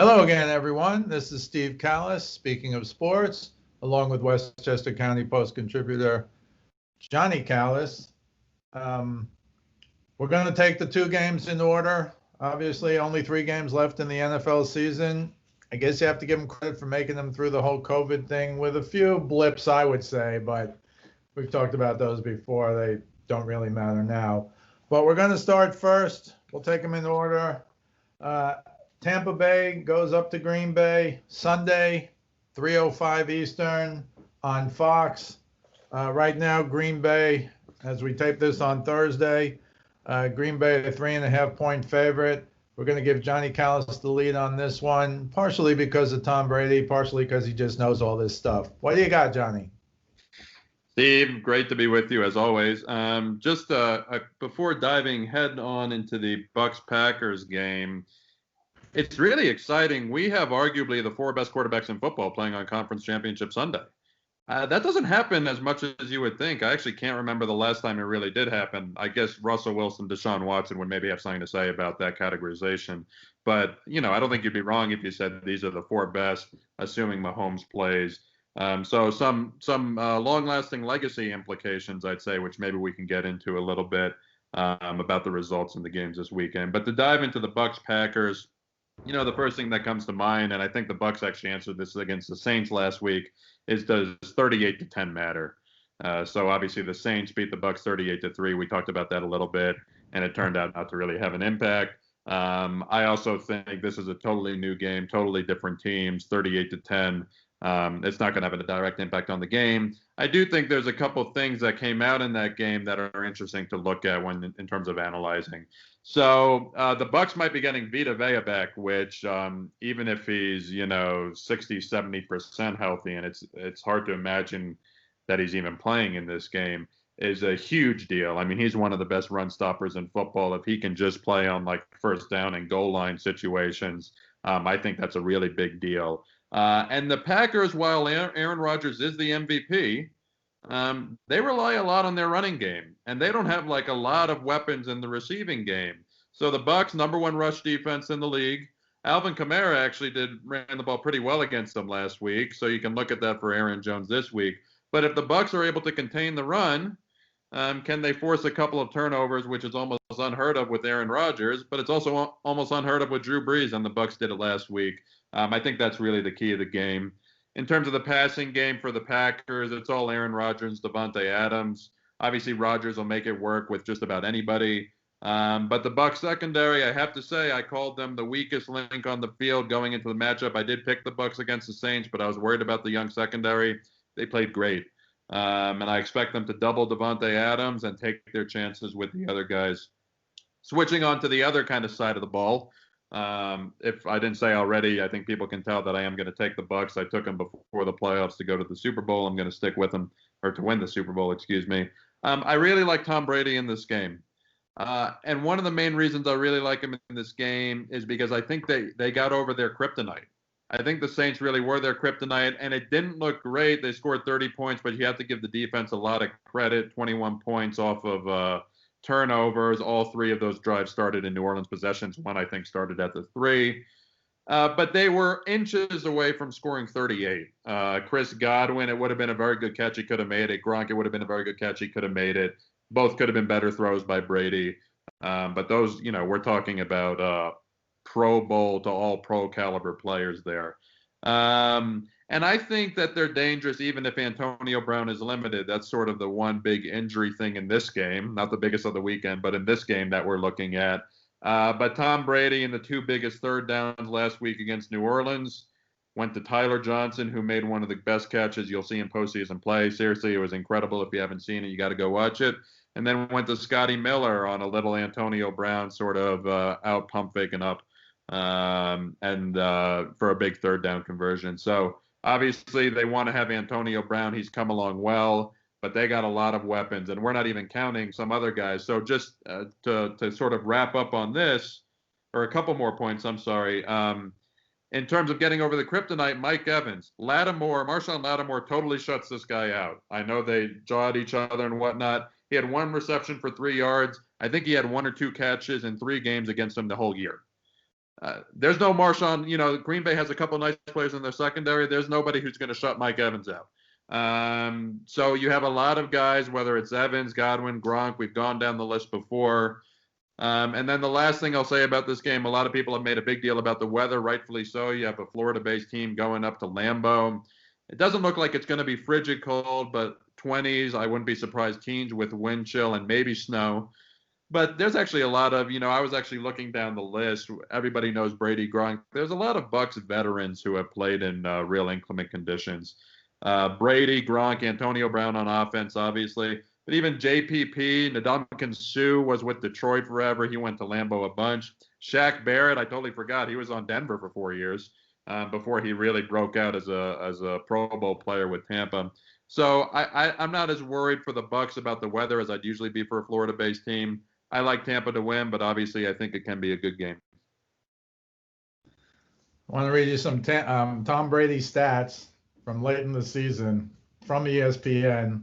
Hello again, everyone. This is Steve Kallas, speaking of sports, along with Westchester County Post contributor Johnnie Kallas. We're going to take the two games in order. Obviously, only 3 games left in the NFL season. I guess you have to give them credit for making them through the whole COVID thing with a few blips, I would say, but we've talked about those before. They don't really matter now. But we're going to start first. We'll take them in order. Tampa Bay goes up to Green Bay Sunday, 3:05 Eastern on Fox. Right now, Green Bay, as we tape this on Thursday, Green Bay a 3.5-point favorite. We're going to give Johnnie Kallas the lead on this one, partially because of Tom Brady, partially because he just knows all this stuff. What do you got, Johnny? Steve, great to be with you as always. Before diving head on into the Bucs-Packers game, it's really exciting. We have arguably the 4 best quarterbacks in football playing on Conference Championship Sunday. That doesn't happen as much as you would think. I actually can't remember the last time it really did happen. I guess Russell Wilson, Deshaun Watson would maybe have something to say about that categorization. But, I don't think you'd be wrong if you said these are the 4 best, assuming Mahomes plays. So some long-lasting legacy implications, I'd say, which maybe we can get into a little bit about the results in the games this weekend. But to dive into the Bucs-Packers, the first thing that comes to mind, and I think the Bucs actually answered this against the Saints last week, is does 38-10 matter? So obviously the Saints beat the Bucs 38-3. We talked about that a little bit, and it turned out not to really have an impact. I also think this is a totally new game, totally different teams, 38-10. It's not going to have a direct impact on the game. I do think there's a couple things that came out in that game that are interesting to look at in terms of analyzing. So the Bucs might be getting Vita Vea back, which even if he's 60, 70% healthy, and it's hard to imagine that he's even playing in this game, is a huge deal. I mean, he's one of the best run stoppers in football. If he can just play on like first down and goal line situations, I think that's a really big deal. And the Packers, while Aaron Rodgers is the MVP, they rely a lot on their running game, and they don't have like a lot of weapons in the receiving game. So the Bucs, number 1 rush defense in the league. Alvin Kamara actually ran the ball pretty well against them last week, so you can look at that for Aaron Jones this week. But if the Bucs are able to contain the run, can they force a couple of turnovers, which is almost unheard of with Aaron Rodgers, but it's also almost unheard of with Drew Brees, and the Bucs did it last week. I think that's really the key of the game. In terms of the passing game for the Packers, it's all Aaron Rodgers, Davante Adams. Obviously, Rodgers will make it work with just about anybody. But the Bucs secondary, I have to say, I called them the weakest link on the field going into the matchup. I did pick the Bucs against the Saints, but I was worried about the young secondary. They played great. And I expect them to double Davante Adams and take their chances with the other guys. Switching on to the other kind of side of the ball, if I didn't say already, I think people can tell that I am going to take the Bucs. I took them before the playoffs to go to the Super Bowl. I'm going to stick with them, or to win the Super Bowl, excuse me. I really like Tom Brady in this game. And one of the main reasons I really like him in this game is because I think they got over their kryptonite. I think the Saints really were their kryptonite, and it didn't look great. They scored 30 points, but you have to give the defense a lot of credit, 21 points off of turnovers. All 3 of those drives started in New Orleans possessions. One, I think, started at the 3. But they were inches away from scoring 38. Chris Godwin, it would have been a very good catch. He could have made it. Gronk, it would have been a very good catch. He could have made it. Both could have been better throws by Brady. But those, we're talking about Pro Bowl to all pro caliber players there. And I think that they're dangerous even if Antonio Brown is limited. That's sort of the one big injury thing in this game, not the biggest of the weekend, but in this game that we're looking at. But Tom Brady in the 2 biggest third downs last week against New Orleans went to Tyler Johnson, who made one of the best catches you'll see in postseason play. Seriously, it was incredible. If you haven't seen it, you got to go watch it. And then went to Scotty Miller on a little Antonio Brown sort of out pump faking up and for a big third down conversion. So obviously they want to have Antonio Brown. He's come along well, but they got a lot of weapons, and we're not even counting some other guys. So just to sort of wrap up on this, or a couple more points, I'm sorry. In terms of getting over the kryptonite, Mike Evans, Marshawn Lattimore totally shuts this guy out. I know they jaw at each other and whatnot. He had 1 reception for 3 yards. I think he had 1 or 2 catches in 3 games against him the whole year. There's no Marshawn. Green Bay has a couple nice players in their secondary. There's nobody who's going to shut Mike Evans out. So you have a lot of guys, whether it's Evans, Godwin, Gronk. We've gone down the list before. And then the last thing I'll say about this game, a lot of people have made a big deal about the weather, rightfully so. You have a Florida-based team going up to Lambeau. It doesn't look like it's going to be frigid cold, but 20s. I wouldn't be surprised. Teens with wind chill and maybe snow. But there's actually a lot of, I was actually looking down the list. Everybody knows Brady, Gronk. There's a lot of Bucs veterans who have played in real inclement conditions. Brady, Gronk, Antonio Brown on offense, obviously. But even JPP, Ndamukong Suh was with Detroit forever. He went to Lambeau a bunch. Shaq Barrett, I totally forgot. He was on Denver for 4 years before he really broke out as a Pro Bowl player with Tampa. So I'm not as worried for the Bucs about the weather as I'd usually be for a Florida-based team. I like Tampa to win, but obviously I think it can be a good game. I want to read you some Tom Brady stats from late in the season from ESPN.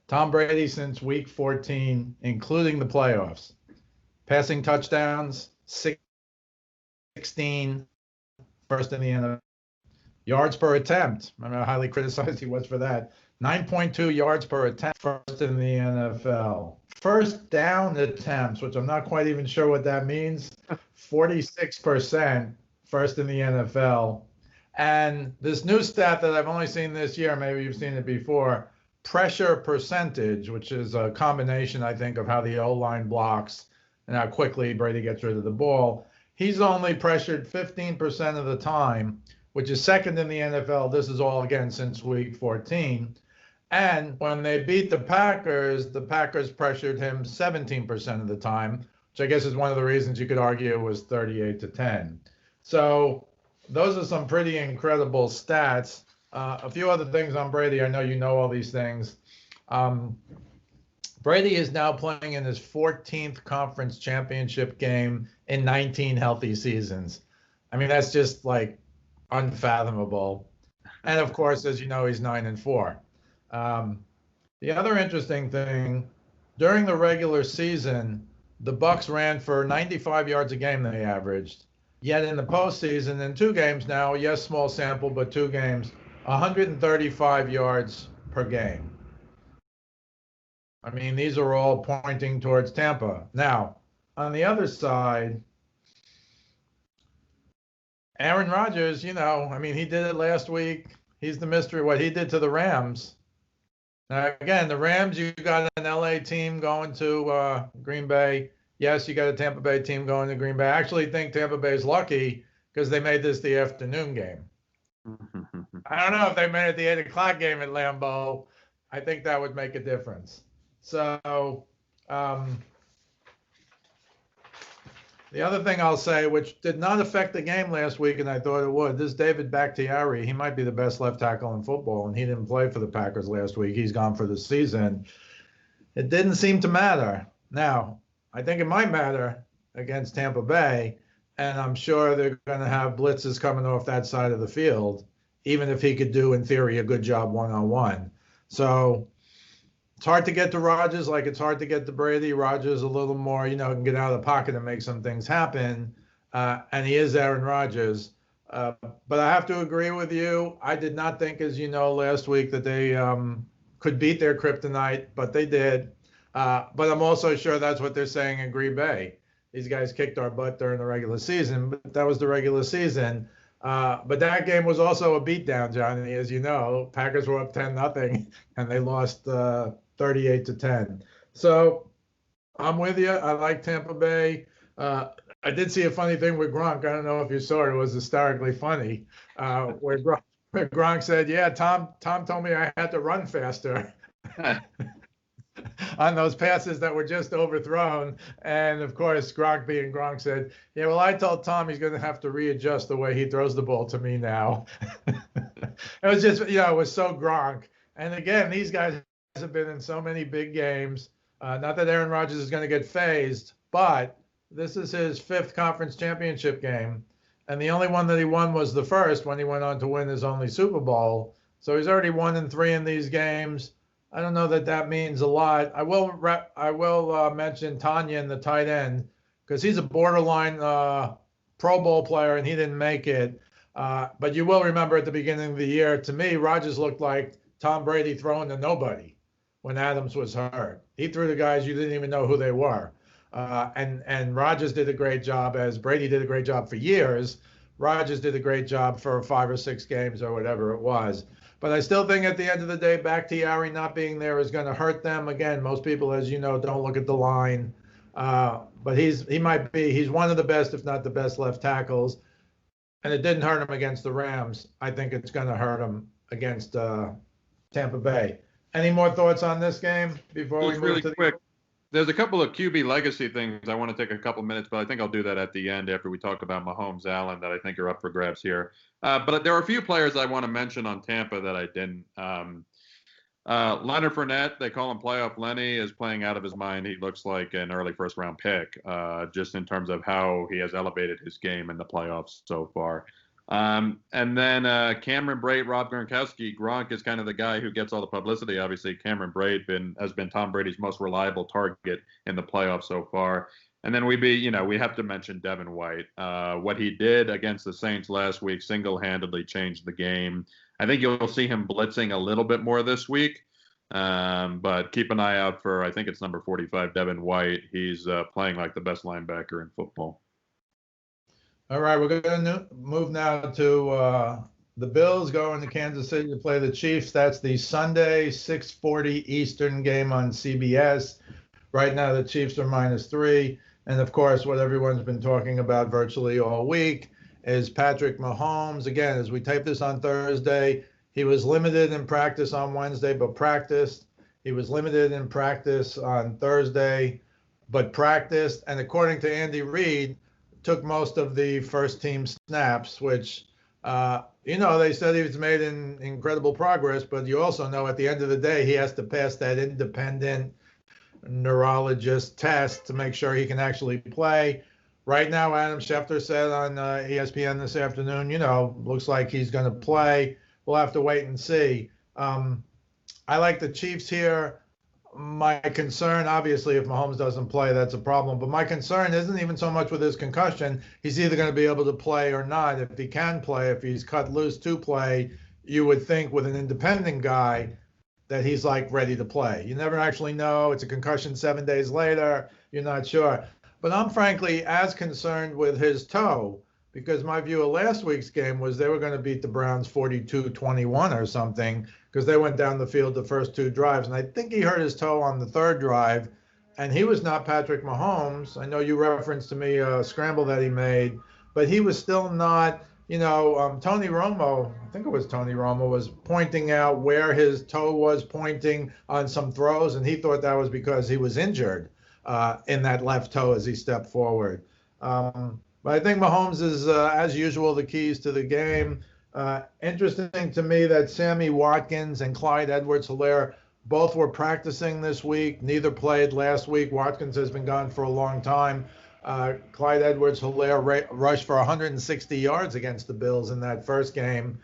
Tom Brady since week 14, including the playoffs. Passing touchdowns, 16, first in the NFL. Yards per attempt. Remember how highly criticized he was for that. 9.2 yards per attempt, first in the NFL. First down attempts, which I'm not quite even sure what that means, 46%, first in the NFL. And this new stat that I've only seen this year, maybe you've seen it before, pressure percentage, which is a combination, I think, of how the O-line blocks and how quickly Brady gets rid of the ball. He's only pressured 15% of the time, which is second in the NFL. This is all, again, since week 14. And when they beat the Packers pressured him 17% of the time, which I guess is one of the reasons you could argue it was 38-10. So those are some pretty incredible stats. A few other things on Brady. I know you know all these things. Brady is now playing in his 14th conference championship game in 19 healthy seasons. I mean, that's just like unfathomable. And of course, as you know, he's 9-4. The other interesting thing, during the regular season, the Bucs ran for 95 yards a game they averaged. Yet in the postseason, in 2 games now, yes, small sample, but 2 games, 135 yards per game. I mean, these are all pointing towards Tampa. Now, on the other side, Aaron Rodgers, he did it last week. He's the mystery. What he did to the Rams. Now, again, the Rams, you got an LA team going to Green Bay. Yes, you got a Tampa Bay team going to Green Bay. I actually think Tampa Bay's lucky because they made this the afternoon game. I don't know if they made it the 8 o'clock game at Lambeau. I think that would make a difference. So the other thing I'll say, which did not affect the game last week, and I thought it would, this David Bakhtiari, he might be the best left tackle in football, and he didn't play for the Packers last week. He's gone for the season. It didn't seem to matter. Now, I think it might matter against Tampa Bay, and I'm sure they're going to have blitzes coming off that side of the field, even if he could do, in theory, a good job one-on-one. So it's hard to get to Rodgers like it's hard to get to Brady. Rodgers a little more, can get out of the pocket and make some things happen. And he is Aaron Rodgers. But I have to agree with you. I did not think, as you know, last week that they could beat their kryptonite, but they did. But I'm also sure that's what they're saying in Green Bay. These guys kicked our butt during the regular season, but that was the regular season. But that game was also a beatdown, Johnny, as you know. Packers were up 10-0, and they lost 38-10. So I'm with you. I like Tampa Bay. I did see a funny thing with Gronk. I don't know if you saw it. It was hysterically funny. Where Gronk said, "Yeah, Tom told me I had to run faster." On those passes that were just overthrown. And of course, Gronk being Gronk said, "Yeah, well, I told Tom he's going to have to readjust the way he throws the ball to me now." It was just, it was so Gronk. And again, these guys have been in so many big games. Not that Aaron Rodgers is going to get phased, but this is his 5th conference championship game. And the only one that he won was the first when he went on to win his only Super Bowl. So he's already 1-3 in these games. I don't know that means a lot. I will mention Tanyan, the tight end, because he's a borderline Pro Bowl player, and he didn't make it. But you will remember at the beginning of the year, to me, Rodgers looked like Tom Brady throwing to nobody when Adams was hurt. He threw to guys you didn't even know who they were. And Rodgers did a great job, as Brady did a great job for years. Rodgers did a great job for 5 or 6 games or whatever it was. But I still think at the end of the day, Bakhtiari not being there is going to hurt them. Again, most people, as you know, don't look at the line. But he's one of the best, if not the best, left tackles. And it didn't hurt him against the Rams. I think it's going to hurt him against Tampa Bay. Any more thoughts on this game before we move really to quick? There's a couple of QB legacy things I want to take a couple minutes, but I think I'll do that at the end after we talk about Mahomes, Allen, that I think are up for grabs here. But there are a few players I want to mention on Tampa that I didn't. Leonard Fournette, they call him Playoff Lenny, is playing out of his mind. He looks like an early first-round pick, just in terms of how he has elevated his game in the playoffs so far. And then Cameron Brate, Rob Gronkowski. Gronk is kind of the guy who gets all the publicity. Obviously, Cameron Brate has been Tom Brady's most reliable target in the playoffs so far. And then we have to mention Devin White. What he did against the Saints last week single-handedly changed the game. I think you'll see him blitzing a little bit more this week. But keep an eye out for, I think it's number 45, Devin White. He's playing like the best linebacker in football. All right, we're going to move now to the Bills going to Kansas City to play the Chiefs. That's the Sunday 6:40 Eastern game on CBS. Right now, the Chiefs are -3. And, of course, what everyone's been talking about virtually all week is Patrick Mahomes. Again, as we tape this on Thursday, he was limited in practice on Wednesday, but practiced. He was limited in practice on Thursday, but practiced. And according to Andy Reid, took most of the first-team snaps, which, they said he was made incredible progress, but you also know at the end of the day, he has to pass that independent neurologist test to make sure he can actually play. Right now, Adam Schefter said on ESPN this afternoon, looks like he's going to play. We'll have to wait and see. I like the Chiefs here. My concern, obviously, if Mahomes doesn't play, that's a problem. But my concern isn't even so much with his concussion. He's either going to be able to play or not. If he can play, if he's cut loose to play, you would think with an independent guy that he's like ready to play. You never actually know. It's a concussion 7 days later. You're not sure. But I'm frankly as concerned with his toe, because my view of last week's game was they were going to beat the Browns 42-21 or something, because they went down the field the first 2 drives. And I think he hurt his toe on the 3rd drive, and he was not Patrick Mahomes. I know you referenced to me a scramble that he made, but he was still not, Tony Romo, I think it was Tony Romo, was pointing out where his toe was pointing on some throws, and he thought that was because he was injured in that left toe as he stepped forward. But I think Mahomes is, as usual, the keys to the game. Interesting to me that Sammy Watkins and Clyde Edwards-Helaire both were practicing this week. Neither played last week. Watkins has been gone for a long time. Clyde Edwards-Helaire rushed for 160 yards against the Bills in that first game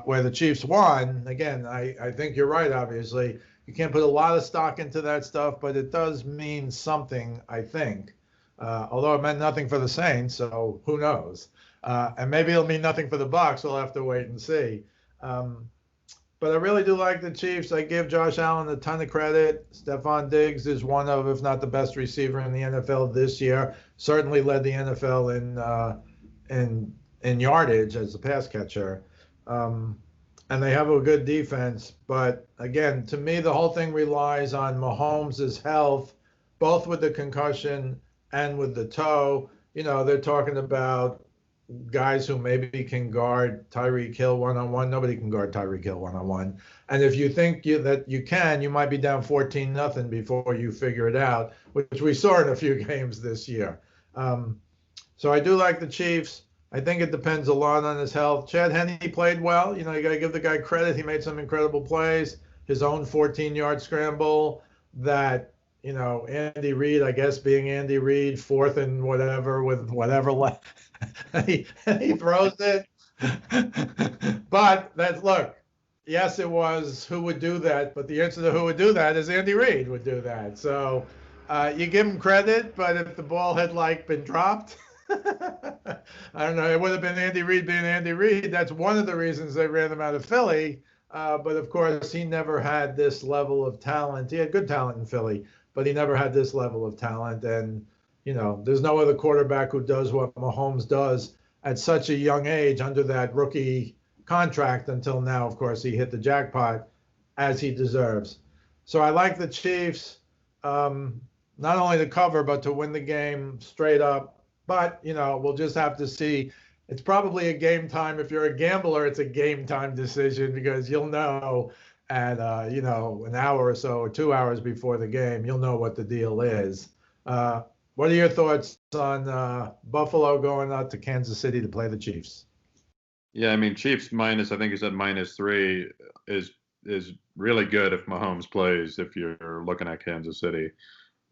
where the Chiefs won. Again, I think you're right, obviously. You can't put a lot of stock into that stuff, but it does mean something, I think. Although it meant nothing for the Saints, so who knows? And maybe it'll mean nothing for the Bucs. We'll have to wait and see. But I really do like the Chiefs. I give Josh Allen a ton of credit. Stephon Diggs is one of, if not the best receiver in the NFL this year. Certainly led the NFL in yardage as a pass catcher. And they have a good defense. But again, to me, the whole thing relies on Mahomes' health, both with the concussion and with the toe. They're talking about guys who maybe can guard Tyreek Hill one-on-one. Nobody can guard Tyreek Hill one-on-one. And if you think that you can, you might be down 14-0 before you figure it out, which we saw in a few games this year. So I do like the Chiefs. I think it depends a lot on his health. Chad Henne played well. You got to give the guy credit. He made some incredible plays. His own 14-yard scramble that, Andy Reid, I guess being Andy Reid, 4th and whatever with whatever left, he throws it. But look, yes, it was who would do that, but the answer to who would do that is Andy Reid would do that. So you give him credit, but if the ball had been dropped, I don't know. It would have been Andy Reid being Andy Reid. That's one of the reasons they ran him out of Philly. But of course, he never had this level of talent. He had good talent in Philly, but he never had this level of talent. And, there's no other quarterback who does what Mahomes does at such a young age under that rookie contract until now. Of course, he hit the jackpot as he deserves. So I like the Chiefs, not only to cover, but to win the game straight up. But, we'll just have to see. It's probably a game time. If you're a gambler, it's a game time decision because you'll know at, an hour or so or 2 hours before the game, you'll know what the deal is. What are your thoughts on Buffalo going out to Kansas City to play the Chiefs? Yeah, I mean, Chiefs minus, I think you said -3 is really good if Mahomes plays, if you're looking at Kansas City.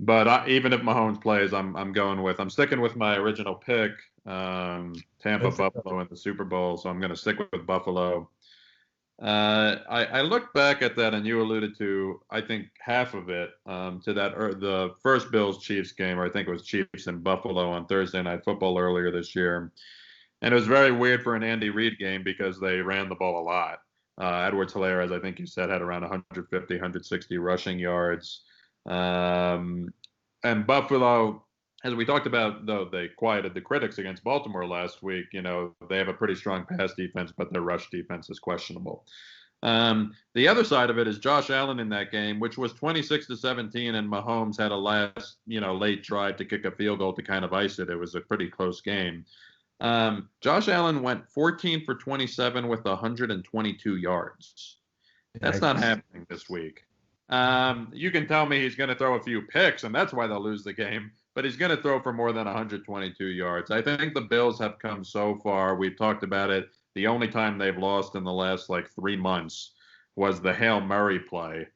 But even if Mahomes plays, I'm sticking with my original pick, Tampa Buffalo in the Super Bowl. So I'm going to stick with Buffalo. I looked back at that, and you alluded to, I think, half of it to that the first Bills Chiefs game, or I think it was Chiefs in Buffalo on Thursday Night Football earlier this year. And it was very weird for an Andy Reid game because they ran the ball a lot. Edwards-Helaire, as I think you said, had around 150, 160 rushing yards. And Buffalo, as we talked about, though they quieted the critics against Baltimore last week, they have a pretty strong pass defense, but their rush defense is questionable. The other side of it is Josh Allen in that game, which was 26-17, and Mahomes had a last, late drive to kick a field goal to kind of ice it. It was a pretty close game. Josh Allen went 14 for 27 with 122 yards. That's not happening this week. You can tell me he's going to throw a few picks, and that's why they'll lose the game, but he's going to throw for more than 122 yards. I think the Bills have come so far. We've talked about it. The only time they've lost in the last 3 months was the Hail Murray play,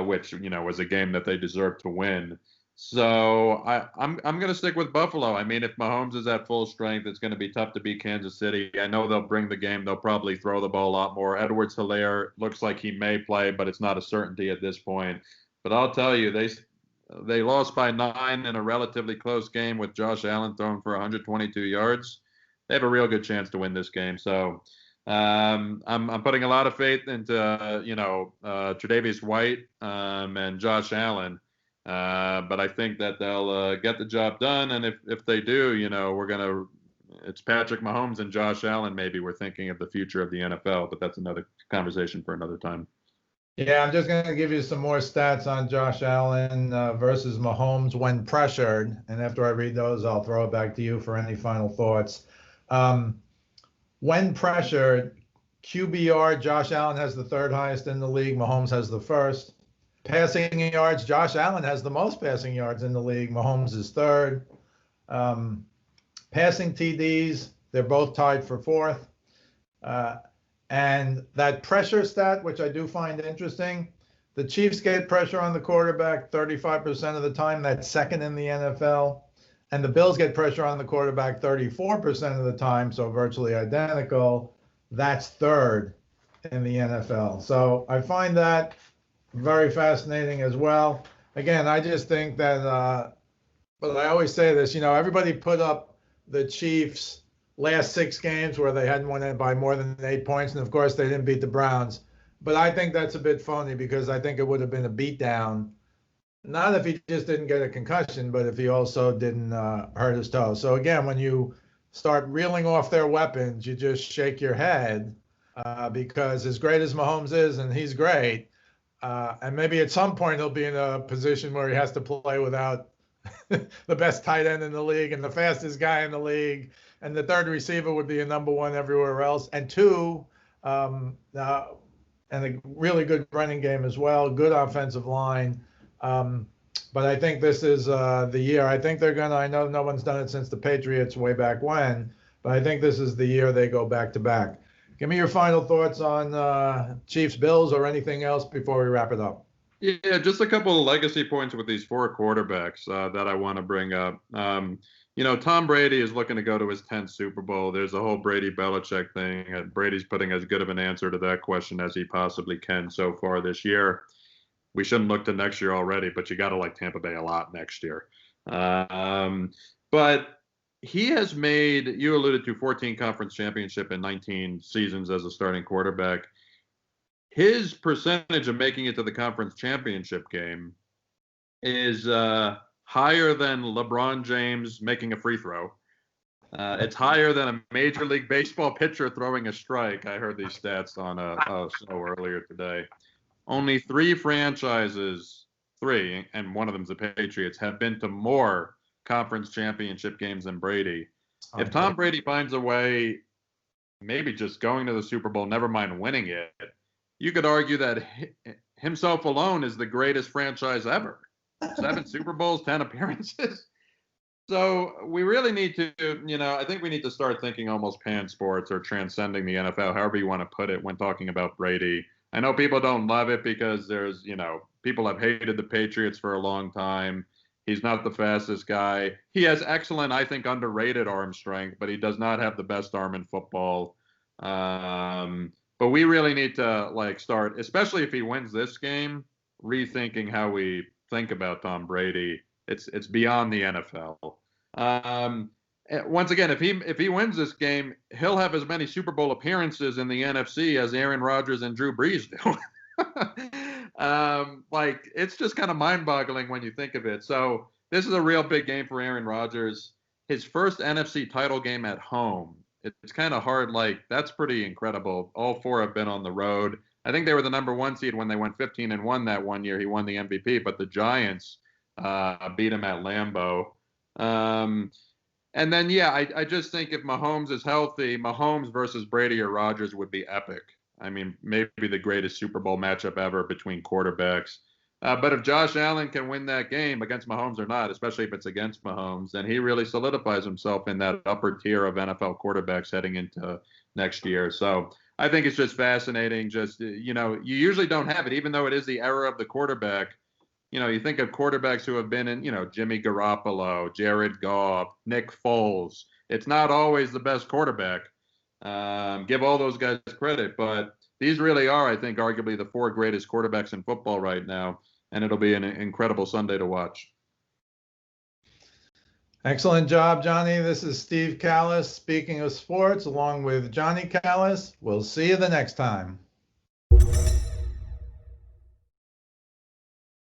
which, was a game that they deserved to win. So I'm going to stick with Buffalo. I mean, if Mahomes is at full strength, it's going to be tough to beat Kansas City. I know they'll bring the game. They'll probably throw the ball a lot more. Edwards-Helaire looks like he may play, but it's not a certainty at this point. But I'll tell you, they lost by 9 in a relatively close game with Josh Allen throwing for 122 yards. They have a real good chance to win this game. So I'm putting a lot of faith into Tre'Davious White and Josh Allen. But I think that they'll get the job done, and if they do, it's Patrick Mahomes and Josh Allen. Maybe we're thinking of the future of the NFL, but that's another conversation for another time. Yeah, I'm just going to give you some more stats on Josh Allen versus Mahomes when pressured, and after I read those, I'll throw it back to you for any final thoughts. When pressured, QBR, Josh Allen has the 3rd highest in the league. Mahomes has the 1st. Passing yards, Josh Allen has the most passing yards in the league. Mahomes is 3rd. Passing TDs, they're both tied for 4th. And that pressure stat, which I do find interesting, the Chiefs get pressure on the quarterback 35% of the time. That's 2nd in the NFL. And the Bills get pressure on the quarterback 34% of the time, so virtually identical. That's 3rd in the NFL. So I find that very fascinating as well. Again, I just think that, but I always say this, everybody put up the Chiefs' last 6 games where they hadn't won it by more than 8 points. And of course, they didn't beat the Browns. But I think that's a bit phony because I think it would have been a beatdown. Not if he just didn't get a concussion, but if he also didn't hurt his toe. So again, when you start reeling off their weapons, you just shake your head because as great as Mahomes is, and he's great, and maybe at some point he'll be in a position where he has to play without the best tight end in the league and the fastest guy in the league, and the 3rd receiver would be a number 1 everywhere else, and 2, and a really good running game as well, good offensive line. But I think this is the year. I think they're I know no one's done it since the Patriots way back when, but I think this is the year they go back to back. Give me your final thoughts on Chiefs Bills or anything else before we wrap it up. Yeah, just a couple of legacy points with these 4 quarterbacks that I want to bring up. Tom Brady is looking to go to his 10th Super Bowl. There's a whole Brady-Belichick thing. Brady's putting as good of an answer to that question as he possibly can so far this year. We shouldn't look to next year already, but you got to like Tampa Bay a lot next year. But he has made, you alluded to 14 conference championship in 19 seasons as a starting quarterback. His percentage of making it to the conference championship game is higher than LeBron James making a free throw. It's higher than a Major League Baseball pitcher throwing a strike. I heard these stats on a show earlier today. Only 3 franchises, 3, and one of them's the Patriots, have been to more conference championship games than Brady. If Tom Brady finds a way, maybe just going to the Super Bowl, never mind winning it, you could argue that himself alone is the greatest franchise ever. 7 Super Bowls, 10 appearances. So we really need to, I think we need to start thinking almost pan sports or transcending the NFL, however you want to put it when talking about Brady. I know people don't love it because there's, people have hated the Patriots for a long time. He's not the fastest guy. He has excellent, I think, underrated arm strength, but he does not have the best arm in football. But we really need to start, especially if he wins this game, rethinking how we think about Tom Brady. It's beyond the NFL. Once again, if he wins this game, he'll have as many Super Bowl appearances in the NFC as Aaron Rodgers and Drew Brees do. It's just kind of mind-boggling when you think of it. So this is a real big game for Aaron Rodgers. His first NFC title game at home. It's kind of hard. That's pretty incredible. All 4 have been on the road. I think they were the number 1 seed when they went 15-1 that one year. He won the MVP, but the Giants beat him at Lambeau. And then, I just think if Mahomes is healthy, Mahomes versus Brady or Rodgers would be epic. I mean, maybe the greatest Super Bowl matchup ever between quarterbacks. But if Josh Allen can win that game against Mahomes or not, especially if it's against Mahomes, then he really solidifies himself in that upper tier of NFL quarterbacks heading into next year. So I think it's just fascinating. Just, you usually don't have it, even though it is the era of the quarterback. You think of quarterbacks who have been in, Jimmy Garoppolo, Jared Goff, Nick Foles. It's not always the best quarterback. Give all those guys credit, but these really are, I think, arguably the 4 greatest quarterbacks in football right now, and it'll be an incredible Sunday to watch. Excellent job, Johnny. This is Steve Kallas speaking of sports along with Johnnie Kallas. We'll see you the next time.